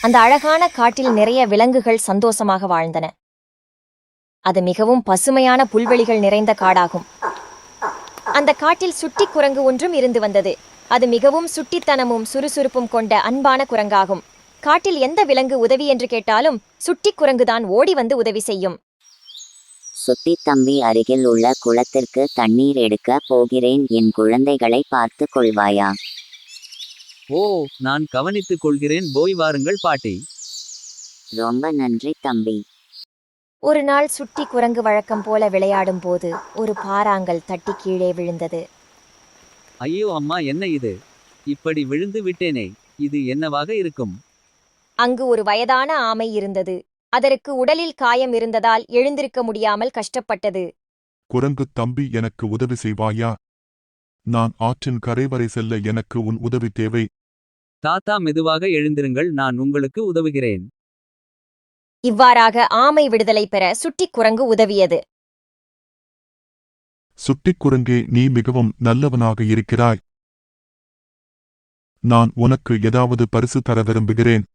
அந்த அழகான காட்டில் நிறைய விலங்குகள் சந்தோஷமாக வாழ்ந்தன. அது மிகவும் பசுமையான புல்வெளிகள் நிறைந்த காடாகும். அந்த காட்டில் சுட்டி குரங்கு ஒன்றும் இருந்து வந்தது. அது மிகவும் சுட்டித்தனமும் சுறுசுறுப்பும் கொண்ட அன்பான குரங்காகும். காட்டில் எந்த விலங்கு உதவி என்று கேட்டாலும் சுட்டி குரங்குதான் ஓடி வந்து உதவி செய்யும். சுட்டி தம்பி, அருகில் உள்ள குளத்திற்கு தண்ணீர் எடுக்க போகிறேன். என் குழந்தைகளை பார்த்து கொள்வாயா? ஓ, நான் கவனித்துக் கொள்கிறேன். போய் வாருங்கள் பாட்டி. ரொம்ப நன்றி தம்பி. ஒரு நாள் சுட்டி குரங்கு வழக்கம் போல விளையாடும் போது ஒரு பாறாங்கல் தட்டி கீழே விழுந்தது. ஐயோ அம்மா, என்ன இது? இப்படி விழுந்து விட்டேனே. இது என்னவாக இருக்கும்? அங்கு ஒரு வயதான ஆமை இருந்தது. அதற்கு உடலில் காயம் இருந்ததால் எழுந்திருக்க முடியாமல் கஷ்டப்பட்டது. குரங்கு தம்பி, எனக்கு உதவி செய்வாயா? நான் ஆற்றின் கரை வரை செல்ல எனக்கு உன் உதவி தேவை. தாத்தா, மெதுவாக எழுந்திருங்கள், நான் உங்களுக்கு உதவுகிறேன். இவ்வாறாக ஆமை விடுதலை பெற சுட்டி குரங்கு உதவியது. சுட்டிக் குரங்கே, நீ மிகவும் நல்லவனாக இருக்கிறாய். நான் உனக்கு ஏதாவது பரிசு தர விரும்புகிறேன்.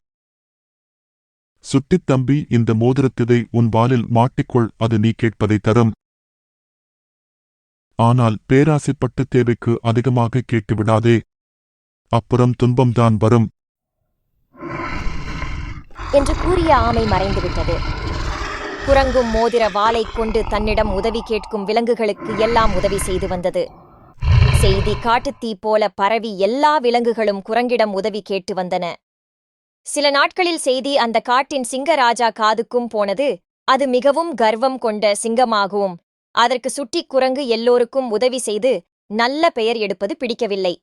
சுட்டித் தம்பி, இந்த மோதிரத்திதை உன் வாலில் மாட்டிக்கொள், அது நீ கேட்பதை தரும். ஆனால் பேராசைப்பட்ட தேவைக்கு அதிகமாக கேட்டுவிடாதே, அப்புறம் துன்பம்தான் வரும் என்று கூறிய ஆமை மறைந்துவிட்டது. குரங்கும் மோதிர வாளைக் கொண்டு தன்னிடம் உதவி கேட்கும் விலங்குகளுக்கு எல்லாம் உதவி செய்து வந்தது. செய்தி காட்டுத்தீ போல பரவி எல்லா விலங்குகளும் குரங்கிடம் உதவி கேட்டு வந்தன. சில நாட்களில் செய்தி அந்த காட்டின் சிங்கராஜா காதுக்கும் போனது. அது மிகவும் கர்வம் கொண்ட சிங்கமாகவும் அதற்கு சுட்டி குரங்கு எல்லோருக்கும் உதவி செய்து நல்ல பெயர் எடுப்பது பிடிக்கவில்லை.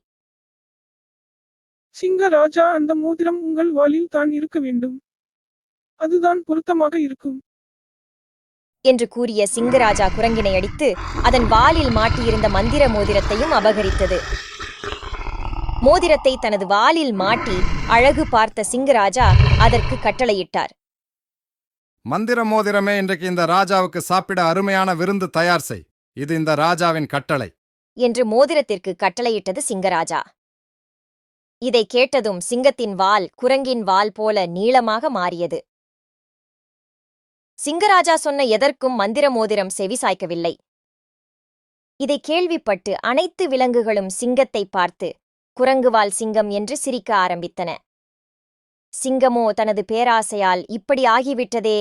சிங்கராஜா, அந்த மோதிரம் உங்கள் வாலில் தான் இருக்க வேண்டும். அதுதான் பொருத்தமாக இருக்கும் என்று கூறிய சிங்கராஜா குரங்கினை அடித்து அதன் வாலில் மாட்டியிருந்த மந்திர மோதிரத்தையும் அபகரித்தது. மோதிரத்தை தனது வாலில் மாட்டி அழகு பார்த்த சிங்கராஜா அதற்கு கட்டளையிட்டார். மந்திர மோதிரமே, இன்றைக்கு இந்த ராஜாவுக்கு சாப்பிட அருமையான விருந்து தயார் செய். இது இந்த ராஜாவின் கட்டளை என்று மோதிரத்திற்கு கட்டளையிட்டது சிங்கராஜா. இதை கேட்டதும் சிங்கத்தின் வால் குரங்கின் வால் போல நீளமாக மாறியது. சிங்கராஜா சொன்ன எதற்கும் மந்திர மோதிரம் செவி சாய்க்கவில்லை. இதை கேள்விப்பட்டு அனைத்து விலங்குகளும் சிங்கத்தை பார்த்து குரங்குவால் சிங்கம் என்று சிரிக்க ஆரம்பித்தன. சிங்கமோ தனது பேராசையால் இப்படி ஆகிவிட்டதே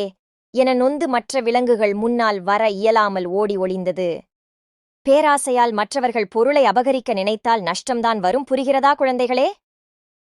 என நொந்து மற்ற விலங்குகள் முன்னால் வர இயலாமல் ஓடி ஒளிந்தது. பேராசையால் மற்றவர்கள் பொருளை அபகரிக்க நினைத்தால் நஷ்டம்தான் வரும். புரிகிறதா குழந்தைகளே?